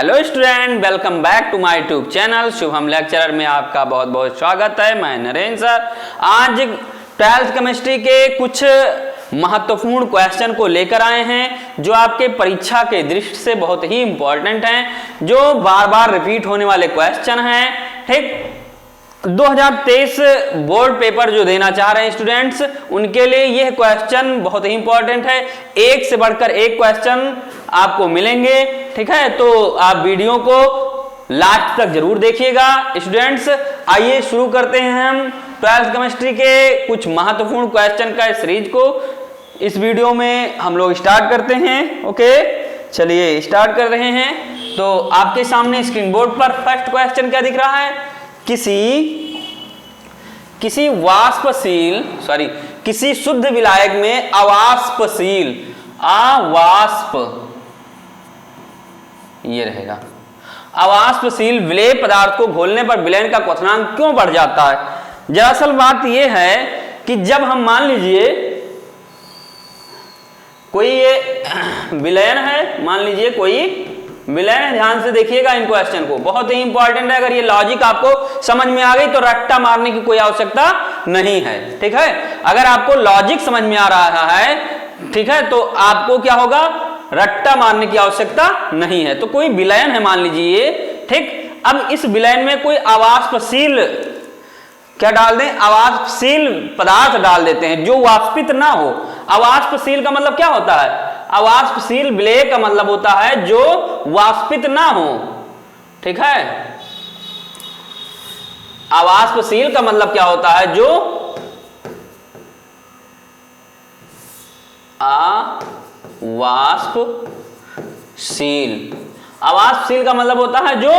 Hello student, welcome back to my YouTube channel Shubham lecturer में आपका बहुत बहुत स्वागत है। मैं नरेंद्र सर। आज 12th केमिस्ट्री के कुछ महत्वपूर्ण क्वेश्चन को लेकर आए हैं जो आपके परीक्षा के दृष्टि से बहुत ही इंपॉर्टेंट हैं, जो बार बार रिपीट होने वाले क्वेश्चन हैं। ठीक, 2023 बोर्ड पेपर जो देना चाह रहे हैं स्टूडेंट्स, उनके लिए यह क्वेश्चन बहुत ही इंपॉर्टेंट है। एक से बढ़कर एक क्वेश्चन आपको मिलेंगे। ठीक है, तो आप वीडियो को लास्ट तक जरूर देखिएगा स्टूडेंट्स। आइए शुरू करते हैं हम 12th केमिस्ट्री के कुछ महत्वपूर्ण क्वेश्चन का सीरीज को। इस वीडियो में हम लोग स्टार्ट करते हैं। ओके, चलिए स्टार्ट कर रहे हैं। तो आपके सामने स्क्रीन बोर्ड पर फर्स्ट क्वेश्चन क्या दिख रहा है? किसी शुद्ध विलायक में अवाष्प ये रहेगा। अवाष्पशील विलेय पदार्थ को घोलने पर विलयन का क्वथनांक क्यों बढ़ जाता है? दरअसल बात यह है कि जब हम मान लीजिए कोई ये विलयन है, मान लीजिए कोई विलयन है, ध्यान से देखिएगा इन क्वेश्चन को, बहुत ही इंपॉर्टेंट है। अगर ये लॉजिक आपको समझ में आ गई तो रट्टा मारने की कोई आवश्यकता नहीं है। ठीक है, अगर आपको लॉजिक समझ में आ रहा है, ठीक है, तो आपको क्या होगा, रट्टा मारने की आवश्यकता नहीं है। तो कोई विलयन है मान लीजिए, ठीक, अब इस विलयन में कोई अवाष्पशील क्या डाल दें, अवाष्पशील पदार्थ डाल देते हैं जो वाष्पित ना हो। अवाष्पशील का मतलब क्या होता है? अवाष्पशील विलेय का मतलब होता है जो वाष्पित ना हो। ठीक है, अवाष्पशील का मतलब क्या होता है? जो अवाष्पशील, अवाष्पशील का मतलब होता है जो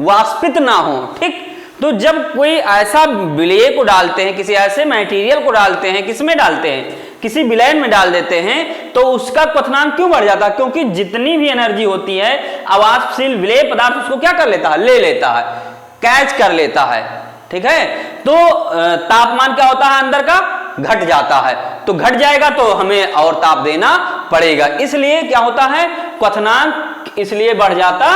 वाष्पित ना हो। ठीक, तो जब कोई ऐसा विलेय को डालते हैं, किसी ऐसे मटेरियल को डालते हैं, किसमें डालते हैं, किसी विलयन में डाल देते हैं, तो उसका क्वथनांक क्यों बढ़ जाता है? क्योंकि जितनी भी एनर्जी होती है अवाष्पशील विलेय पदार्थ उसको क्या कर लेता है, ले लेता है, कैच कर लेता है। ठीक है, तो तापमान क्या होता है, अंदर का घट जाता है। तो घट जाएगा तो हमें और ताप देना पड़ेगा, इसलिए क्या होता है, क्वथनांक इसलिए बढ़ जाता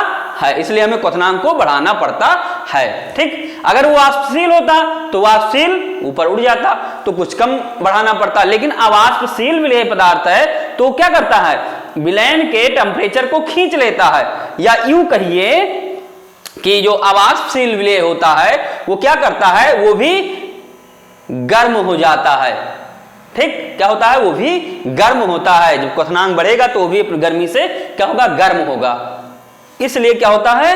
है, इसलिए हमें क्वथनांक को बढ़ाना पड़ता है। ठीक, अगर वो वाष्पशील होता तो वाष्पशील ऊपर उड़ जाता तो कुछ कम बढ़ाना पड़ता, लेकिन अवाष्पशील विलेय पदार्थ है तो क्या करता है, विलयन के टेम्परेचर को खींच लेता है, या यूं कहिए कि जो अवाष्पशील विलेय होता है वो क्या करता है, वो भी गर्म हो जाता है। ठीक, क्या होता है, वो भी गर्म होता है। जब क्वथनांक बढ़ेगा तो वो भी गर्मी से क्या होगा, गर्म होगा। इसलिए क्या होता है,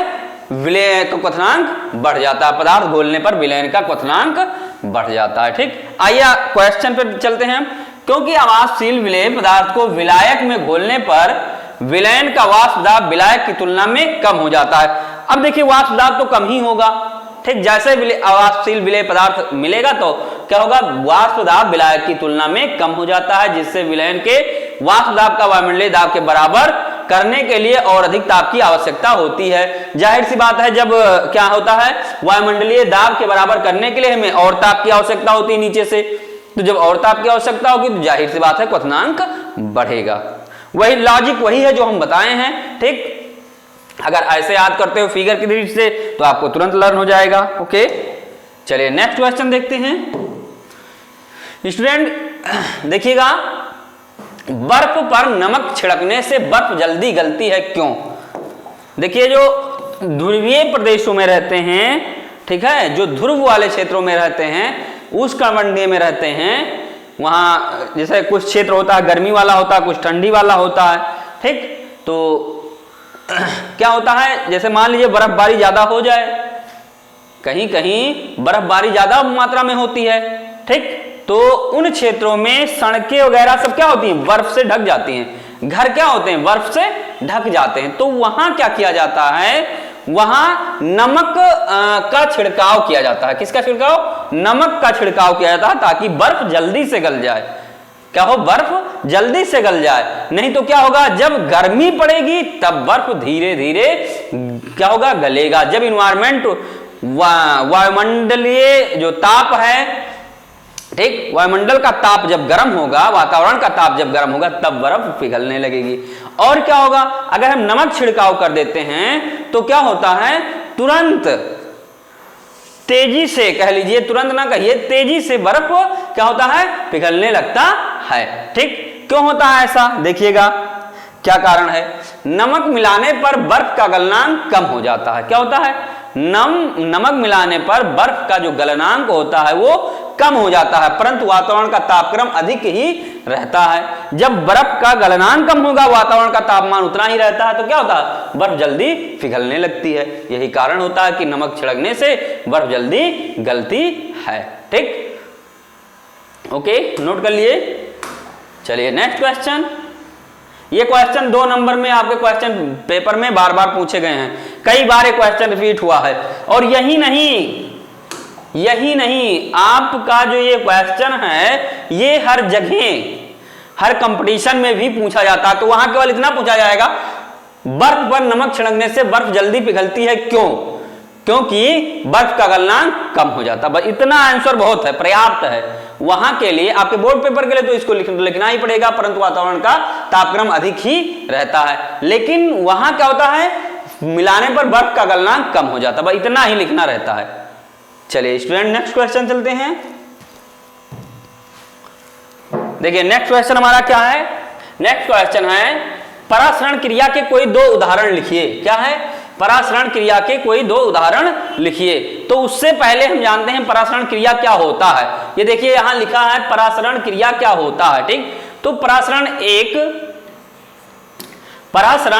विलय का क्वथनांक बढ़ जाता है, पदार्थ घोलने पर विलयन का क्वथनांक बढ़ जाता है। ठीक, आइए क्वेश्चन पे चलते हैं। क्योंकि अवाष्पशील विलेय पदार्थ को विलायक में घोलने पर विलयन का वाष्प दाब विलायक की तुलना में कम हो जाता है। अब देखिए वाष्प दाब तो कम ही होगा। ठीक, जैसे अवाष्पशील विलेय पदार्थ मिलेगा तो क्या होगा, वाष्प दाब विलायक की तुलना में कम हो जाता है, जिससे विलयन के वाष्प दाब का वायुमंडलीय दाब के बराबर करने के लिए और अधिक ताप की आवश्यकता होती है। जाहिर सी बात है, जब क्या होता है, वायुमंडलीय दाब के बराबर करने के लिए हमें और ताप की आवश्यकता होती है नीचे से, तो जब और ताप की आवश्यकता होगी तो जाहिर सी बात है क्वथनांक बढ़ेगा। वही लॉजिक वही है जो हम बताए हैं। ठीक, अगर ऐसे याद करते हो फिगर की दृष्टि से तो आपको तुरंत लर्न हो जाएगा। ओके, चलिए नेक्स्ट क्वेश्चन देखते हैं स्टूडेंट। देखिएगा, बर्फ पर नमक छिड़कने से बर्फ जल्दी गलती है, क्यों? देखिए, जो ध्रुवीय प्रदेशों में रहते हैं, ठीक है, जो ध्रुव वाले क्षेत्रों में रहते हैं, उष्णकटिबंधीय में रहते हैं, वहां जैसे कुछ क्षेत्र होता है गर्मी वाला होता है, कुछ ठंडी वाला होता है। ठीक, तो क्या होता है, जैसे मान लीजिए बर्फबारी ज्यादा हो जाए, कहीं कहीं बर्फबारी ज्यादा मात्रा में होती है। ठीक, तो उन क्षेत्रों में सड़कें वगैरह सब क्या होती हैं, बर्फ से ढक जाती हैं, घर क्या होते हैं, बर्फ से ढक जाते हैं। तो वहां क्या किया जाता है, वहां नमक का छिड़काव किया जाता है। किसका छिड़काव? नमक का छिड़काव किया जाता है, ताकि बर्फ जल्दी से गल जाए। क्या हो, बर्फ जल्दी से गल जाए। नहीं तो क्या होगा, जब गर्मी पड़ेगी तब बर्फ धीरे धीरे क्या होगा, गलेगा। जब इन्वायरमेंट वायुमंडलीय जो ताप है, ठीक, वायुमंडल का ताप जब गर्म होगा, वातावरण का ताप जब गर्म होगा, तब बर्फ पिघलने लगेगी। और क्या होगा, अगर हम नमक छिड़काव कर देते हैं तो क्या होता है, तुरंत तेजी से, कह लीजिए तुरंत ना कहिए, तेजी से बर्फ क्या होता है, पिघलने लगता है। ठीक, क्यों होता है ऐसा, देखिएगा क्या कारण है। नमक मिलाने पर बर्फ का गलनांक कम हो जाता है। क्या होता है, नमक मिलाने पर बर्फ का जो गलनांक होता है वो कम हो जाता है, परंतु वातावरण का तापक्रम अधिक ही रहता है। जब बर्फ का गलनांक कम होगा, वातावरण का तापमान उतना ही रहता है, तो क्या होता है, बर्फ जल्दी पिघलने लगती है। यही कारण होता है कि नमक छिड़कने से बर्फ जल्दी गलती है। ठीक, ओके, नोट कर लिए। चलिए नेक्स्ट क्वेश्चन। ये क्वेश्चन 2 नंबर में आपके क्वेश्चन पेपर में बार बार पूछे गए हैं, कई बार ये क्वेश्चन रिपीट हुआ है। और यही नहीं, आपका जो ये क्वेश्चन है ये हर जगह, हर कंपटीशन में भी पूछा जाता है। तो वहां केवल इतना पूछा जाएगा, बर्फ पर नमक छिड़कने से बर्फ जल्दी पिघलती है, क्यों? क्योंकि बर्फ का गलनांक कम हो जाता है। बस इतना आंसर बहुत है, पर्याप्त है वहां के लिए। आपके बोर्ड पेपर के लिए तो इसको लिखना ही पड़ेगा, परंतु वातावरण का तापक्रम अधिक ही रहता है। लेकिन वहां क्या होता है, मिलाने पर बर्फ का गलनांक कम हो जाता है, बस इतना ही लिखना रहता है। चलिए स्टूडेंट नेक्स्ट क्वेश्चन चलते हैं। देखिए नेक्स्ट क्वेश्चन हमारा क्या है, नेक्स्ट क्वेश्चन है परासरण क्रिया के कोई 2 उदाहरण लिखिए। क्या है, परासरण क्रिया के कोई 2 उदाहरण लिखिए। तो उससे पहले हम जानते हैं परासरण क्रिया क्या होता है। ये देखिए यहां लिखा है परासरण क्रिया क्या होता है। ठीक, तो परासरण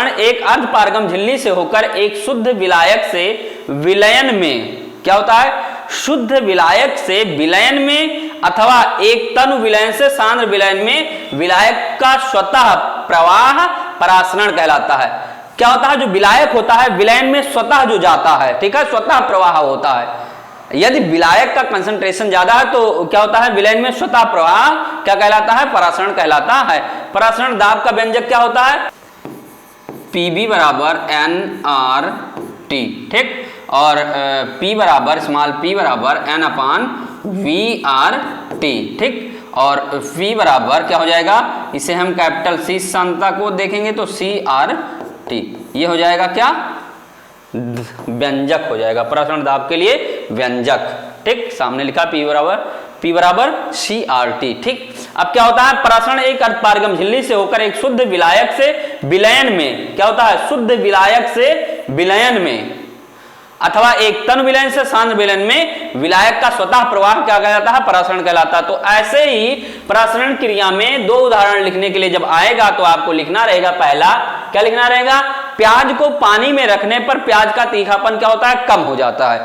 एक अर्धपारगम झिल्ली से होकर एक शुद्ध विलायक से विलयन में, क्या होता है, शुद्ध विलायक से विलयन में अथवा एक तनु विलयन से सांद्र विलयन में विलायक का स्वतः प्रवाह परासरण कहलाता है। क्या होता है, जो विलायक होता है विलयन में स्वतः जो जाता है, ठीक है, स्वतः प्रवाह होता है। यदि विलायक का कंसंट्रेशन ज्यादा है तो क्या होता है, विलयन में स्वतः प्रवाह क्या कहलाता है, परासरण कहलाता है। परासरण दाब का व्यंजक क्या होता है, Pb बराबर nRT। ठीक, और P बराबर स्मॉल p बराबर n/VRT। ठीक, और V बराबर क्या हो जाएगा, इसे हम कैपिटल C सांता को देखेंगे तो CRT। ये हो जाएगा क्या, व्यंजक हो जाएगा, परासरण दाब के लिए व्यंजक। ठीक, सामने लिखा P बराबर CRT। ठीक, अब क्या होता है, परासरण एक अर्धपारगम झिल्ली से होकर एक शुद्ध विलायक से विलयन में, क्या होता है, शुद्ध विलायक से विलयन में अथवा एक तनु विलयन से सांद्र विलयन में विलायक का स्वतः प्रवाह क्या कहलाता है, परासरण कहलाता है। तो ऐसे ही परासरण क्रिया में 2 उदाहरण लिखने के लिए जब आएगा तो आपको लिखना रहेगा, पहला क्या लिखना रहेगा, प्याज को पानी में रखने पर प्याज का तीखापन क्या होता है, कम हो जाता है।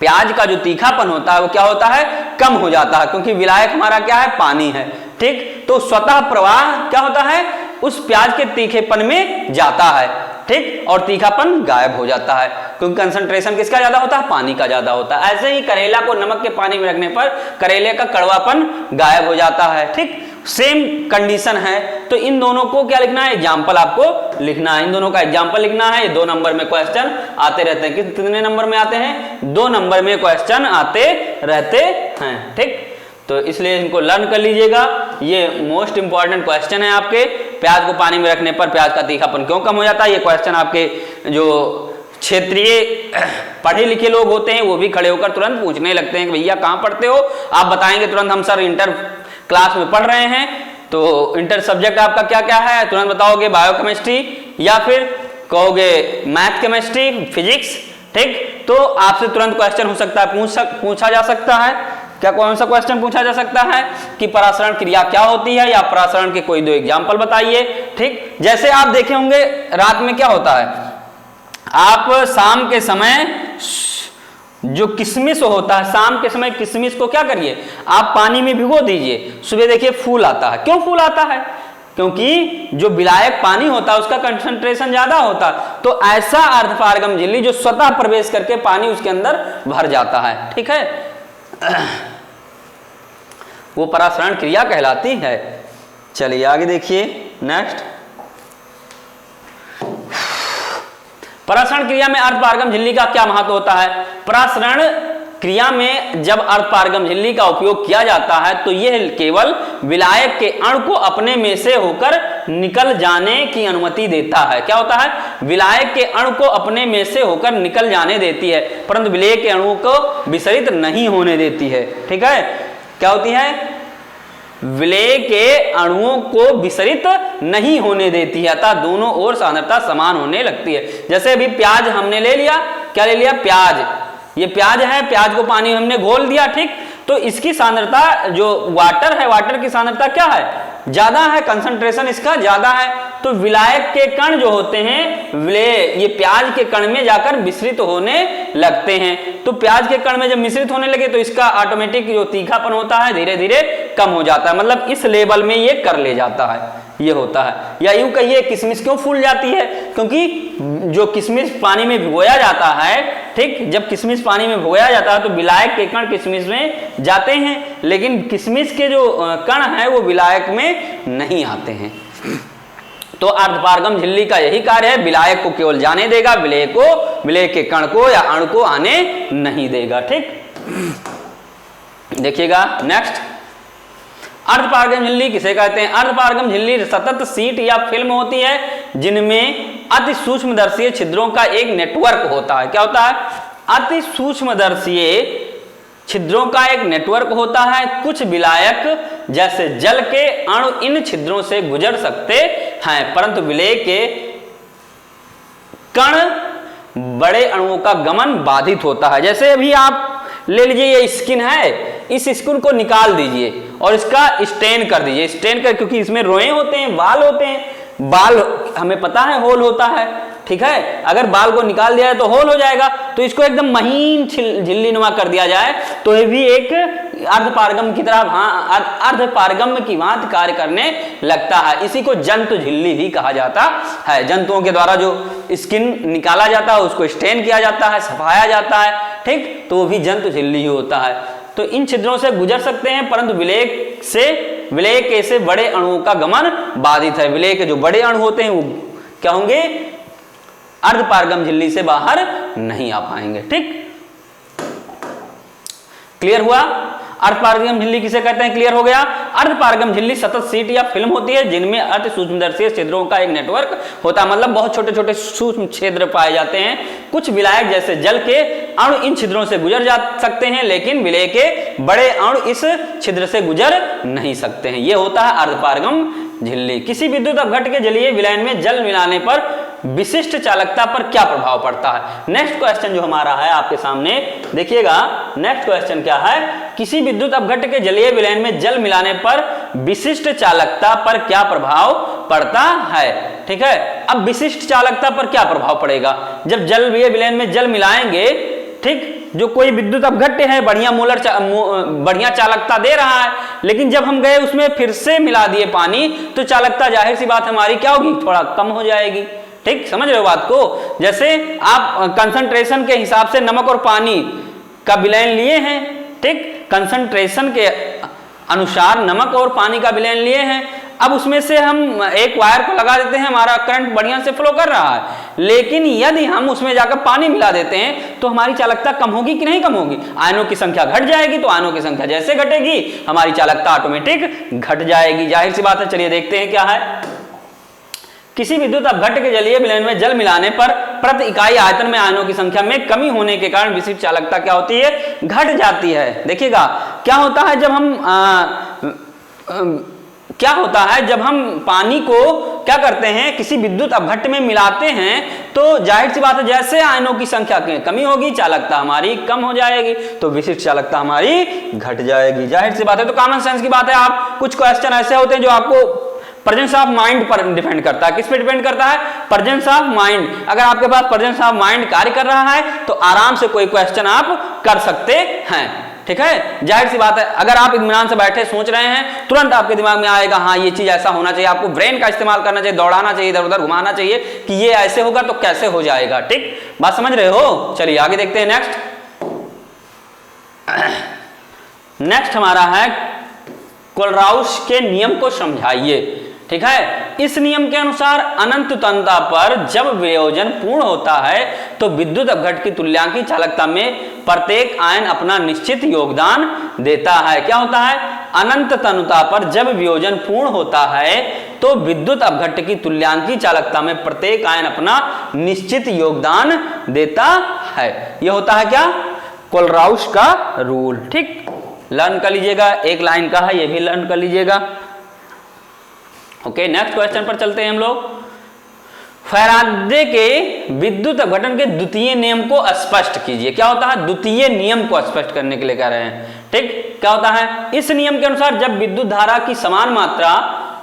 प्याज का जो तीखापन होता है वो क्या होता है, कम हो जाता है, क्योंकि विलायक हमारा क्या है, पानी है। ठीक, तो स्वतः प्रवाह क्या होता है, उस प्याज के तीखेपन में जाता है। ठीक, और तीखापन गायब हो जाता है, क्योंकि कंसंट्रेशन किसका ज्यादा होता है, पानी का ज्यादा होता है। ऐसे ही करेला को नमक के पानी में रखने पर करेले का कड़वापन गायब हो जाता है। ठीक, सेम कंडीशन है। तो इन दोनों को क्या लिखना है, एग्जाम्पल आपको लिखना है, इन दोनों का एग्जाम्पल लिखना है। 2 नंबर में क्वेश्चन आते रहते हैं। कितने नंबर में आते हैं, 2 नंबर में क्वेश्चन आते रहते हैं। ठीक, तो इसलिए इनको लर्न कर लीजिएगा, ये मोस्ट इंपॉर्टेंट क्वेश्चन है आपके। प्याज को पानी में रखने पर प्याज का तीखापन क्यों कम हो जाता है, ये क्वेश्चन आपके जो क्षेत्रीय पढ़े लिखे लोग होते हैं वो भी खड़े होकर तुरंत पूछने लगते हैं कि भैया कहाँ पढ़ते हो, आप बताएंगे तुरंत हम सर इंटर क्लास में पढ़ रहे हैं। तो इंटर सब्जेक्ट आपका क्या क्या है, तुरंत बताओगे बायोकेमिस्ट्री या फिर कहोगे मैथ केमिस्ट्री फिजिक्स। ठीक, तो आपसे तुरंत क्वेश्चन हो सकता है, पूछा जा सकता है। क्या कौन सा क्वेश्चन पूछा जा सकता है कि परासरण क्रिया क्या होती है, या परासरण के कोई 2 एग्जाम्पल बताइए। ठीक, जैसे आप देखे होंगे रात में क्या होता है, आप शाम के समय जो किशमिश होता है, शाम के समय किशमिश को क्या करिए, आप पानी में भिगो दीजिए, सुबह देखिए फूल आता है। क्यों फूल आता है, क्योंकि जो विलायक पानी होता है उसका कंसंट्रेशन ज्यादा होता है। तो ऐसा अर्धपारगम झिल्ली जो स्वतः प्रवेश करके पानी उसके अंदर भर जाता है। ठीक है, वो परासरण क्रिया कहलाती है। चलिए आगे देखिए नेक्स्ट। परासरण क्रिया में अर्धपारगम झिल्ली का क्या महत्व होता है। परासरण क्रिया में जब अर्धपारगम झिल्ली का उपयोग किया जाता है तो यह केवल विलायक के अणु को अपने में से होकर निकल जाने की अनुमति देता है। क्या होता है? विलायक के अणु को अपने में से होकर निकल जाने देती है, परंतु विलेय के अणुओं को विसरित नहीं होने देती है। ठीक है, क्या होती है? विलेय के अणुओं को विसरित नहीं होने देती है, अतः दोनों ओर सांद्रता समान होने लगती है। जैसे अभी प्याज हमने ले लिया, क्या ले लिया? प्याज। ये प्याज है, प्याज को पानी में हमने घोल दिया, ठीक, तो इसकी सांद्रता जो वाटर है, वाटर की सांद्रता क्या है? ज्यादा है, कंसंट्रेशन इसका ज्यादा है। तो विलायक के कण जो होते हैं विलेय, ये प्याज के कण में जाकर मिश्रित होने लगते हैं। तो प्याज के कण में जब मिश्रित होने लगे तो इसका ऑटोमेटिक जो तीखापन होता है धीरे धीरे कम हो जाता है, मतलब इस लेवल में ये कर ले जाता है, ये होता है। या यूं कहिए किशमिश क्यों फूल जाती है? क्योंकि जो किशमिश पानी में भिगोया जाता है, ठीक, जब किशमिश पानी में भिगोया जाता है तो विलायक के कण किशमिश में जाते हैं, लेकिन किशमिश के जो कण है वो विलायक में नहीं आते हैं। तो अर्धपारगम झिल्ली का यही कार्य है, विलायक को केवल जाने देगा, विलेय के कण को या अणु को आने नहीं देगा। ठीक, देखिएगा नेक्स्ट, अर्धपारगम झिल्ली किसे कहते हैं? अर्धपारगम झिल्ली सतत सीट या फिल्म होती है जिनमें अति सूक्ष्मदर्शीय छिद्रों का एक नेटवर्क होता है। क्या होता है? अति सूक्ष्मदर्शीय छिद्रों का एक नेटवर्क होता है। कुछ विलायक जैसे जल के अणु इन छिद्रों से गुजर सकते हैं, परंतु विलेय के कण बड़े अणुओं का गमन बाधित होता है। जैसे अभी आप ले लीजिए, ये स्किन है, इस स्किन को निकाल दीजिए और इसका स्टेन कर दीजिए। स्टेन कर, क्योंकि इसमें रोए होते हैं, बाल होते हैं, बाल हमें पता है होल होता है, ठीक है, अगर बाल को निकाल दिया है तो होल हो जाएगा। तो इसको एकदम महीन झिल्ली नुमा कर दिया जाए तो ये भी एक अर्धपारगम की तरह अर्धपारगम की भांति कार्य करने लगता है। इसी को जंतु झिल्ली भी कहा जाता है। जंतुओं के द्वारा जो स्किन निकाला जाता है उसको स्टेन किया जाता है, सफाया जाता है, ठीक, तो वो भी जंतु झिल्ली ही होता है। तो इन छिद्रों से गुजर सकते हैं, परंतु विलेय के से बड़े अणुओं का गमन बाधित है। विलेय के जो बड़े अणु होते हैं वो क्या होंगे? अर्धपारगम झिल्ली से बाहर नहीं आ पाएंगे। ठीक, क्लियर हुआ? अर्धपारगम झिल्ली किसे कहते हैं? क्लियर हो गया। अर्धपारगम झिल्ली सतत सीट या फिल्म होती है जिनमें अति सूक्ष्मदर्शीय छिद्रों का एक नेटवर्क होता है, मतलब बहुत छोटे छोटे सूक्ष्म छिद्र पाए जाते हैं। कुछ विलायक जैसे जल के अणु इन छिद्रों से गुजर जा सकते हैं, लेकिन विलेय के बड़े अणु इस छिद्र से गुजर नहीं सकते हैं। यह होता है अर्धपारगम झिल्ली। किसी विद्युत अपघट्ट के जलीय विलयन में जल मिलाने पर विशिष्ट चालकता पर क्या प्रभाव पड़ता है? नेक्स्ट क्वेश्चन जो हमारा है आपके सामने देखिएगा, नेक्स्ट क्वेश्चन क्या है? किसी विद्युत अपघट्ट के जलीय विलयन में जल मिलाने पर विशिष्ट चालकता पर क्या प्रभाव पड़ता है? ठीक है, अब विशिष्ट चालकता पर क्या प्रभाव पड़ेगा? जब जलीय विलयन में जल मिलाएंगे, ठीक, जो कोई विद्युत अपघट्ट है बढ़िया चालकता दे रहा है, लेकिन जब हम गए उसमें फिर से मिला दिए पानी तो चालकता जाहिर सी बात हमारी क्या होगी? थोड़ा कम हो जाएगी। ठीक, समझ रहे हो बात को? जैसे आप कंसंट्रेशन के हिसाब से नमक और पानी का विलयन लिए हैं, ठीक, कंसंट्रेशन के अनुसार नमक और पानी का विलयन लिए हैं। अब उसमें से हम एक वायर को लगा देते हैं, हमारा करंट बढ़िया से फ्लो कर रहा है, लेकिन यदि हम उसमें जाकर पानी मिला देते हैं तो हमारी चालकता कम होगी कि नहीं कम होगी? आयनों की संख्या घट जाएगी, तो आयनों की संख्या जैसे घटेगी हमारी चालकता ऑटोमेटिक घट जाएगी। जाहिर सी बात है। चलिए देखते हैं क्या है। किसी विद्युत अपघट्ट के जलीय विलयन में जल मिलाने पर प्रति इकाई आयतन में आयनों की संख्या में कमी होने के कारण विशिष्ट चालकता क्या होती है? घट जाती है। देखिएगा क्या होता है जब हम पानी को क्या करते हैं, किसी विद्युत अपघट्ट में मिलाते हैं तो जाहिर सी बात है जैसे आयनों की संख्या कमी होगी चालकता हमारी कम हो जाएगी, तो विशिष्ट चालकता हमारी घट जाएगी। जाहिर सी बात है। तो कॉमन सेंस की बात है। आप कुछ क्वेश्चन ऐसे होते हैं जो आपको प्रेजेंस ऑफ माइंड पर डिपेंड करता है। किस पे डिपेंड करता है? Presence of mind. अगर आपके पास प्रेजेंस ऑफ माइंड कार्य कर रहा है तो आराम से कोई क्वेश्चन आप कर सकते हैं। ठीक है, जाहिर सी बात है। अगर आप इत्मीनान से बैठे सोच रहे हैं, तुरंत आपके दिमाग में आएगा हाँ ये चीज ऐसा होना चाहिए। आपको ब्रेन का इस्तेमाल करना चाहिए, दौड़ाना चाहिए, इधर उधर घुमाना चाहिए कि ये ऐसे होगा तो कैसे हो जाएगा। ठीक, बात समझ रहे हो? चलिए आगे देखते हैं। नेक्स्ट हमारा है कोलराउस के नियम को समझाइए। ठीक है, इस नियम के अनुसार अनंत तन्यता पर जब वियोजन पूर्ण होता है तो विद्युत अपघट्ट की तुल्यांकी चालकता में प्रत्येक आयन अपना निश्चित योगदान देता है। क्या होता है? अनंत तन्यता पर जब वियोजन पूर्ण होता है तो विद्युत अपघट्ट की तुल्यांकी चालकता में प्रत्येक आयन अपना निश्चित योगदान देता है। यह होता है क्या? कोलराउस का रूल। ठीक, लर्न कर लीजिएगा, एक लाइन का है, ये भी लर्न कर लीजिएगा। ओके, नेक्स्ट क्वेश्चन पर चलते हैं हम लोग। फैराडे के विद्युत अपघटन के द्वितीय नियम को स्पष्ट कीजिए। क्या होता है? द्वितीय नियम को स्पष्ट करने के लिए कह रहे हैं। ठीक, क्या होता है? इस नियम के अनुसार जब विद्युत धारा की समान मात्रा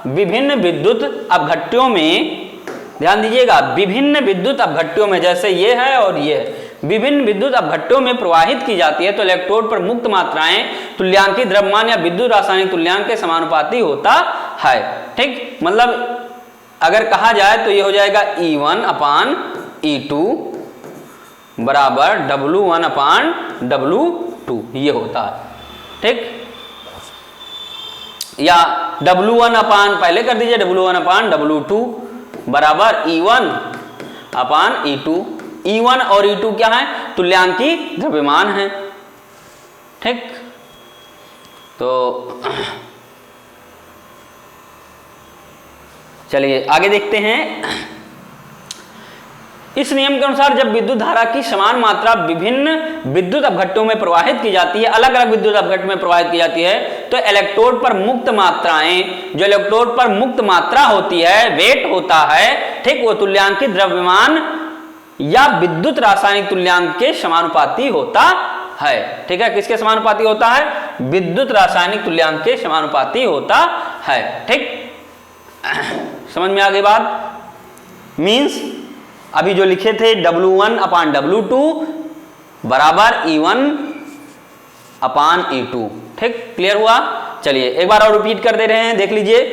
विभिन्न विद्युत अपघट्यों में, ध्यान दीजिएगा, विभिन्न विद्युत अपघट्यों में, जैसे ये है और ये है, विभिन्न विद्युत अपघट्यों में प्रवाहित की जाती है तो इलेक्ट्रोड पर मुक्त मात्राएं तुल्यांकी द्रव्यमान या विद्युत रासायनिक तुल्यांक के समानुपाती होता है। ठीक, मतलब अगर कहा जाए तो ये हो जाएगा E1 अपान E2 बराबर W1 अपान W2, ये होता है। ठीक, या W1 अपान, पहले कर दीजिए W1 अपान W2 बराबर E1 अपान E2। E1 और E2 क्या है? तुल्यांकी द्रव्यमान है। ठीक, तो चलिए आगे देखते हैं। इस नियम के अनुसार जब विद्युत धारा की समान मात्रा विभिन्न विद्युत अपघट्यों में प्रवाहित की जाती है, अलग अलग विद्युत अपघट्ट में प्रवाहित की जाती है, तो इलेक्ट्रोड पर मुक्त मात्राएं, जो इलेक्ट्रोड पर मुक्त मात्रा होती है, वेट होता है, ठीक, वो तुल्यांकी द्रव्यमान या विद्युत रासायनिक तुल्यांक के समानुपाती होता है। ठीक है, किसके समानुपाती होता है? विद्युत रासायनिक तुल्यांक के समानुपाती होता है। ठीक, समझ में आ गई बात? मींस अभी जो लिखे थे W1 अपान W2 बराबर E1 अपान E2। ठीक, क्लियर हुआ? चलिए एक बार और रिपीट कर दे रहे हैं, देख लीजिए।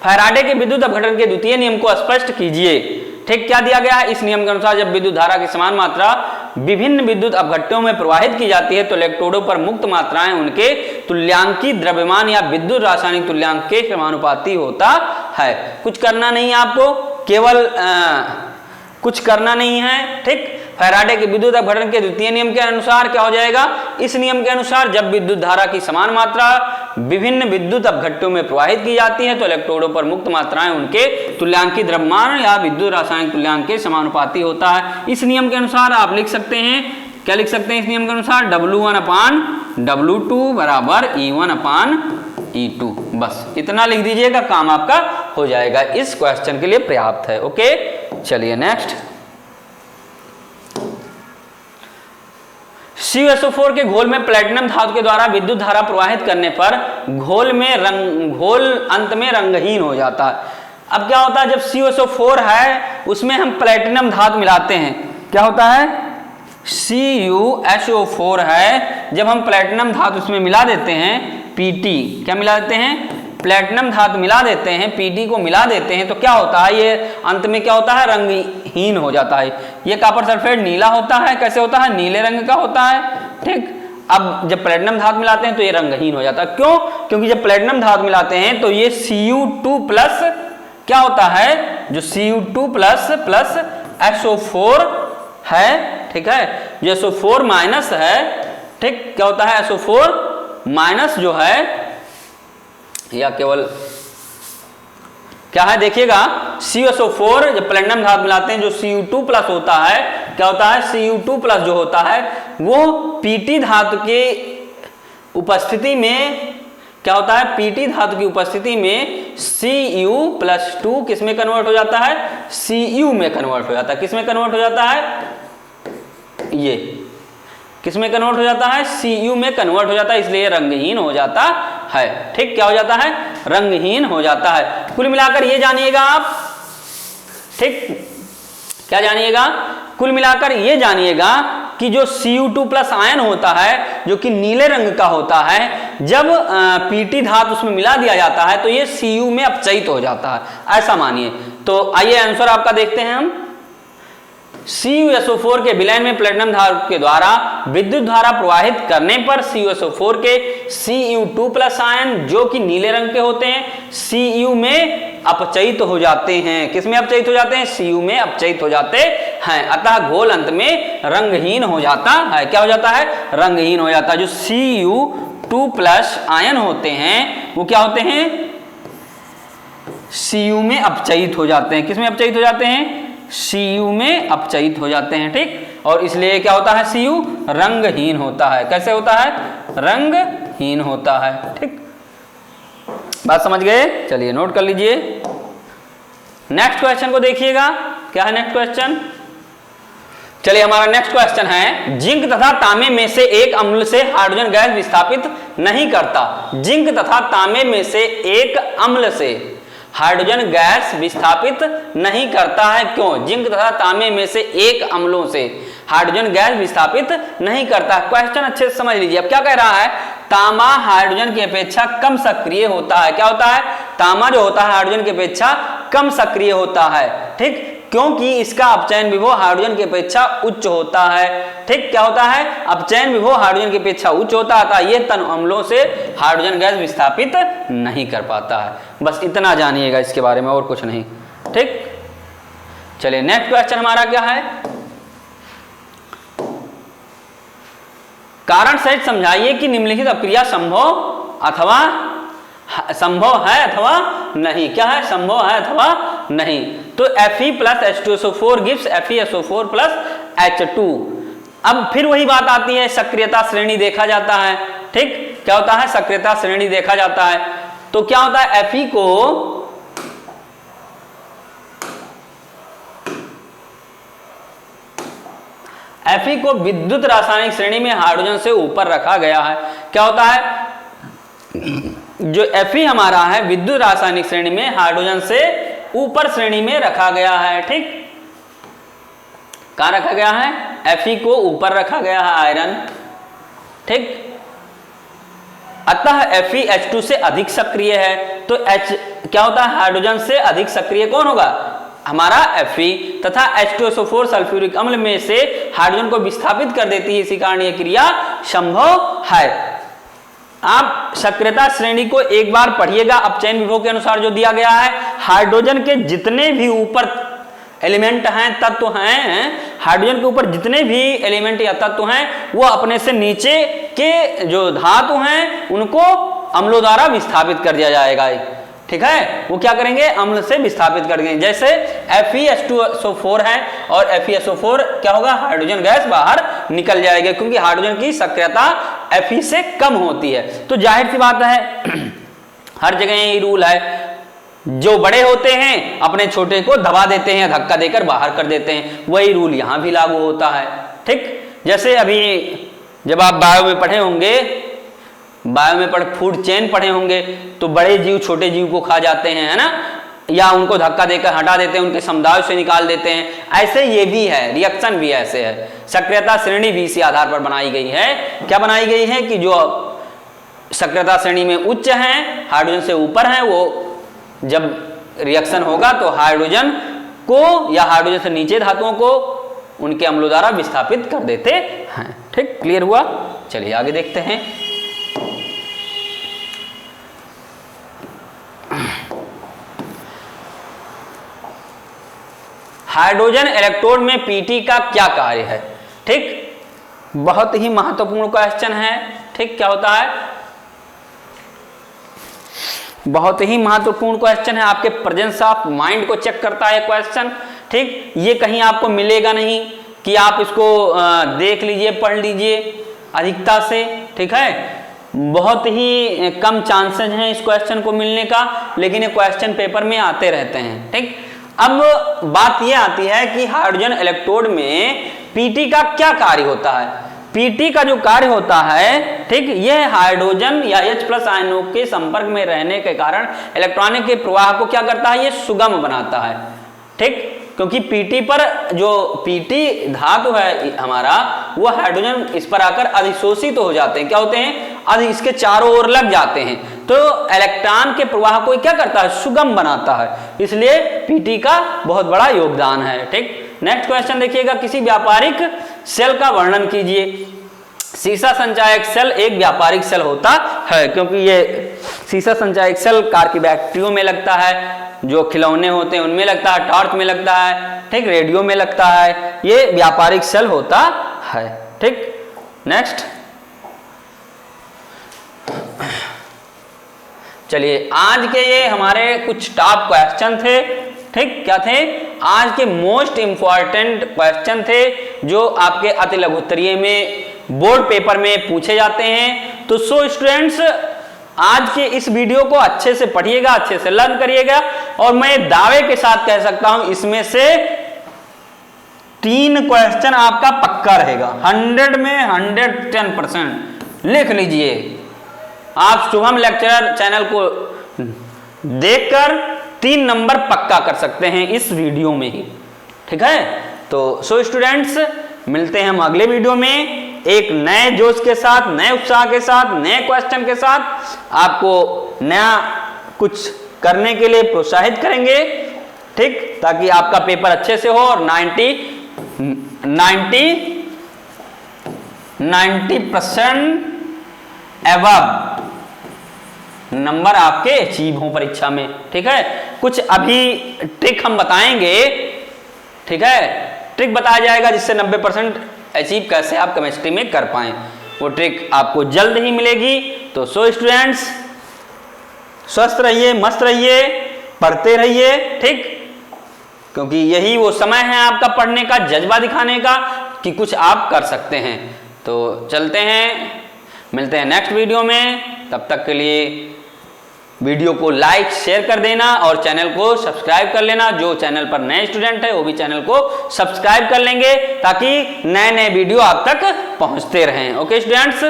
फैराडे के विद्युत अपघटन के द्वितीय नियम को स्पष्ट कीजिए। ठीक, क्या दिया गया है? इस नियम के अनुसार जब विद्युत धारा की समान मात्रा विभिन्न विद्युत अपघट्यों में प्रवाहित की जाती है तो इलेक्ट्रोडों पर मुक्त मात्राएं उनके तुल्यांकी द्रव्यमान या विद्युत रासायनिक तुल्यांक के समानुपाती होता है। कुछ करना नहीं है आपको, केवल कुछ करना नहीं है। ठीक, फैराडे के विद्युत अपघटन के द्वितीय नियम के अनुसार क्या हो जाएगा? इस नियम के अनुसार जब विद्युत धारा की समान मात्रा विभिन्न विद्युत अपघट्यों में प्रवाहित की जाती है तो इलेक्ट्रोडों पर मुक्त मात्राएं उनके तुल्यांकी द्रव्यमान या विद्युत रासायनिक तुल्यांक के समानुपाती होता है। इस नियम के अनुसार आप लिख सकते हैं, क्या लिख सकते हैं इस नियम के अनुसार? W1 अपान W2 बराबर E1 अपान E2। बस इतना लिख दीजिएगा, काम आपका हो जाएगा, इस क्वेश्चन के लिए पर्याप्त है। ओके, चलिए नेक्स्ट। CuSO4 के घोल में प्लेटिनम धातु के द्वारा विद्युत धारा प्रवाहित करने पर घोल अंत में रंगहीन हो जाता है। अब क्या होता है? जब CuSO4 है उसमें हम प्लेटिनम धातु मिलाते हैं, क्या होता है? CuSO4 है, जब हम प्लेटिनम धातु उसमें मिला देते हैं, Pt, क्या मिला देते हैं? प्लेटिनम धातु मिला देते हैं, Pt को मिला देते हैं, तो क्या होता है? ये अंत में क्या होता है? रंगहीन हो जाता है। ये कॉपर सल्फेट नीला होता है, कैसे होता है? नीले रंग का होता है। ठीक, अब जब प्लेटिनम धातु मिलाते हैं तो ये रंगहीन हो जाता है। क्यों? क्योंकि जब प्लेटिनम धातु मिलाते हैं तो ये Cu2 प्लस क्या होता है? जो Cu2 प्लस SO4 है, ठीक है, जो SO4 माइनस है, ठीक, क्या होता है? SO4 माइनस जो है, या केवल क्या है देखिएगा, CuSO4 जब प्लेटिनम धातु मिलाते हैं जो Cu2 प्लस होता है, क्या होता है? Cu2 प्लस जो होता है वो Pt धातु के उपस्थिति में क्या होता है? Pt धातु की उपस्थिति में Cu प्लस 2 किस में कन्वर्ट हो जाता है? Cu में कन्वर्ट हो जाता है। किस में कन्वर्ट हो जाता है? ये किस में कन्वर्ट हो जाता है? Cu में कन्वर्ट हो जाता है, इसलिए रंगहीन हो जाता है। ठीक, क्या हो जाता है? रंगहीन हो जाता है। कुल मिलाकर ये जानिएगा आप, ठीक, क्या जानिएगा? कुल मिलाकर ये जानिएगा कि जो Cu2 प्लस आयन होता है जो कि नीले रंग का होता है, जब Pt धातु उसमें मिला दिया जाता है तो ये Cu में अपचयित हो जाता है, ऐसा मानिए। तो आइए आंसर आपका देखते हैं हम। CuSO4 के विलयन में प्लेटिनम धातु के द्वारा विद्युत धारा प्रवाहित करने पर CuSO4 के Cu2 प्लस आयन जो कि नीले रंग के होते हैं, Cu में अपचयित हो जाते हैं। किसमें अपचयित हो जाते हैं? Cu में अपचयित हो जाते हैं। अतः घोल अंत में रंगहीन हो जाता है। क्या हो जाता है? रंगहीन हो जाता है। जो Cu2+ आयन होते हैं वो क्या होते हैं? Cu में अपचयित हो जाते हैं। किसमें अपचयित हो जाते हैं? Cu में अपचयित हो जाते हैं। ठीक, और इसलिए क्या होता है? Cu रंगहीन होता है। कैसे होता है? रंगहीन होता है। ठीक, बात समझ गए? चलिए नोट कर लीजिए। नेक्स्ट क्वेश्चन को देखिएगा। क्या है नेक्स्ट क्वेश्चन? चलिए हमारा नेक्स्ट क्वेश्चन है, जिंक तथा तांबे में से एक अम्ल से हाइड्रोजन गैस विस्थापित नहीं करता। जिंक तथा तांबे में से एक अम्ल से हाइड्रोजन गैस विस्थापित नहीं करता है। क्यों? जिंक तथा तांबे में से एक अम्लों से हाइड्रोजन गैस विस्थापित नहीं करता। क्वेश्चन अच्छे से समझ लीजिए। अब क्या कह रहा है? तांबा हाइड्रोजन की अपेक्षा कम सक्रिय होता है। क्या होता है? तांबा जो होता है हाइड्रोजन की अपेक्षा कम सक्रिय होता है। ठीक, क्योंकि इसका अपचयन विभव हाइड्रोजन की अपेक्षा उच्च होता है। ठीक, क्या होता है? अपचयन विभव हाइड्रोजन की अपेक्षा उच्च होता है। ये तन अम्लों से हाइड्रोजन गैस विस्थापित नहीं कर पाता है। बस इतना जानिएगा इसके बारे में, और कुछ नहीं। ठीक, चलिए नेक्स्ट क्वेश्चन हमारा क्या है? कारण सहित समझाइए कि निम्नलिखित अपक्रिया संभव है अथवा नहीं। क्या है? संभव है अथवा नहीं। तो Fe + H2SO4 gives FeSO4 + H2। अब फिर वही बात आती है, सक्रियता श्रेणी देखा जाता है। ठीक, क्या होता है? सक्रियता श्रेणी देखा जाता है। तो क्या होता है? Fe को विद्युत रासायनिक श्रेणी में हाइड्रोजन से ऊपर रखा गया है। क्या होता है? जो Fe हमारा है विद्युत रासायनिक श्रेणी में हाइड्रोजन से ऊपर श्रेणी में रखा गया है। ठीक, कहां रखा गया है? Fe को ऊपर रखा गया है, आयरन। ठीक, अतः Fe H2 से अधिक सक्रिय है। तो H क्या होता है? हाइड्रोजन से अधिक सक्रिय कौन होगा? हमारा Fe, तथा H2SO4 सल्फ्यूरिक अम्ल में से हाइड्रोजन को विस्थापित कर देती है। इसी कारण यह क्रिया संभव है। आप सक्रियता श्रेणी को एक बार पढ़िएगा। अपचयन विभव के अनुसार जो दिया गया है, हाइड्रोजन के जितने भी ऊपर एलिमेंट हैं, तत्व हैं, हाइड्रोजन के ऊपर जितने भी एलिमेंट या तत्व हैं, वो अपने से नीचे के जो धातु हैं उनको अम्लों द्वारा विस्थापित कर दिया जाएगा। ठीक है, वो क्या करेंगे? अम्ल से विस्थापित कर देंगे। जैसे FeH2SO4 है और FeSO4 क्या होगा? हाइड्रोजन गैस बाहर निकल जाएगी, क्योंकि हाइड्रोजन की सक्रियता Fe से कम होती है। तो जाहिर सी बात है हर जगह यही रूल है, जो बड़े होते हैं अपने छोटे को दबा देते हैं, धक्का देकर बाहर कर देते हैं। वही रूल यहां भी लागू होता है। ठीक, जैसे अभी जब आप बायो में पढ़े होंगे, फूड चेन पढ़े होंगे, तो बड़े जीव छोटे जीव को खा जाते हैं, है ना, या उनको धक्का देकर हटा देते हैं, उनके समुदाय से निकाल देते हैं। ऐसे ये भी है, रिएक्शन भी ऐसे है। सक्रियता श्रेणी भी इसी आधार पर बनाई गई है। क्या बनाई गई है? कि जो सक्रियता श्रेणी में उच्च हैं, हाइड्रोजन से ऊपर हैं, वो जब रिएक्शन होगा तो हाइड्रोजन को या हाइड्रोजन से नीचे धातुओं को उनके अम्लों द्वारा विस्थापित कर देते हैं। ठीक, क्लियर हुआ? चलिए आगे देखते हैं। हाइड्रोजन इलेक्ट्रोड में Pt का क्या कार्य है? ठीक, बहुत ही महत्वपूर्ण क्वेश्चन है। ठीक, क्या होता है? बहुत ही महत्वपूर्ण क्वेश्चन है। आपके प्रेजेंस ऑफ माइंड को चेक करता है क्वेश्चन। ठीक, ये कहीं आपको मिलेगा नहीं कि आप इसको देख लीजिए, पढ़ लीजिए अधिकता से। ठीक है, बहुत ही कम चांसेस हैं इस क्वेश्चन को मिलने का, लेकिन ये क्वेश्चन पेपर में आते रहते हैं। ठीक, अब बात ये आती है कि हाइड्रोजन इलेक्ट्रोड में Pt का क्या कार्य होता है? Pt का जो कार्य होता है, ठीक, यह हाइड्रोजन या H+ आयनों के संपर्क में रहने के कारण इलेक्ट्रॉनों के प्रवाह को क्या करता है? ये सुगम बनाता है। ठीक, क्योंकि Pt पर जो Pt धातु है हमारा, वो हाइड्रोजन इस पर आकर अधिशोषित हो जाते हैं। क्या होते हैं? इसके चारों ओर लग जाते हैं। तो इलेक्ट्रॉन के प्रवाह को क्या करता है? सुगम बनाता है। इसलिए Pt का बहुत बड़ा योगदान है। ठीक, नेक्स्ट क्वेश्चन देखिएगा। किसी व्यापारिक सेल का वर्णन कीजिए। सीसा संचायक सेल एक व्यापारिक सेल होता है, क्योंकि ये सीसा संचायक सेल कार्की बैक्टीरियो में लगता है। जो खिलौने होते हैं उनमें लगता है, टॉर्च में लगता है, ठीक, रेडियो में लगता है, ये व्यापारिक सेल होता है। ठीक, नेक्स्ट चलिए, आज के ये हमारे कुछ टॉप क्वेश्चन थे। ठीक, क्या थे? आज के मोस्ट इंपॉर्टेंट क्वेश्चन थे जो आपके अति लघुत्तरीय में बोर्ड पेपर में पूछे जाते हैं। तो सो स्टूडेंट्स, आज के इस वीडियो को अच्छे से पढ़िएगा, अच्छे से लर्न करिएगा, और मैं दावे के साथ कह सकता हूं इसमें से 3 क्वेश्चन आपका पक्का रहेगा। 100 में 110% लिख लीजिए। आप शुभम लेक्चरर चैनल को देखकर 3 नंबर पक्का कर सकते हैं इस वीडियो में ही। ठीक है, तो सो स्टूडेंट्स, मिलते हैं हम अगले वीडियो में एक नए जोश के साथ, नए उत्साह के साथ, नए क्वेश्चन के साथ, आपको नया कुछ करने के लिए प्रोत्साहित करेंगे। ठीक, ताकि आपका पेपर अच्छे से हो और 90% एबव नंबर आपके अचीव हो परीक्षा में। ठीक है, कुछ अभी ट्रिक हम बताएंगे। ठीक है, ट्रिक बताया जाएगा जिससे 90% अचीव कैसे आप केमिस्ट्री में कर पाएं। वो ट्रिक आपको जल्द ही मिलेगी। तो सो स्टूडेंट्स, स्वस्थ रहिए, मस्त रहिए, पढ़ते रहिए। ठीक, क्योंकि यही वो समय है आपका पढ़ने का, जज्बा दिखाने का कि कुछ आप कर सकते हैं। तो चलते हैं, मिलते हैं नेक्स्ट वीडियो में। तब तक के लिए वीडियो को लाइक शेयर कर देना और चैनल को सब्सक्राइब कर लेना। जो चैनल पर नए स्टूडेंट है वो भी चैनल को सब्सक्राइब कर लेंगे ताकि नए नए वीडियो आप तक पहुंचते रहें। Okay students,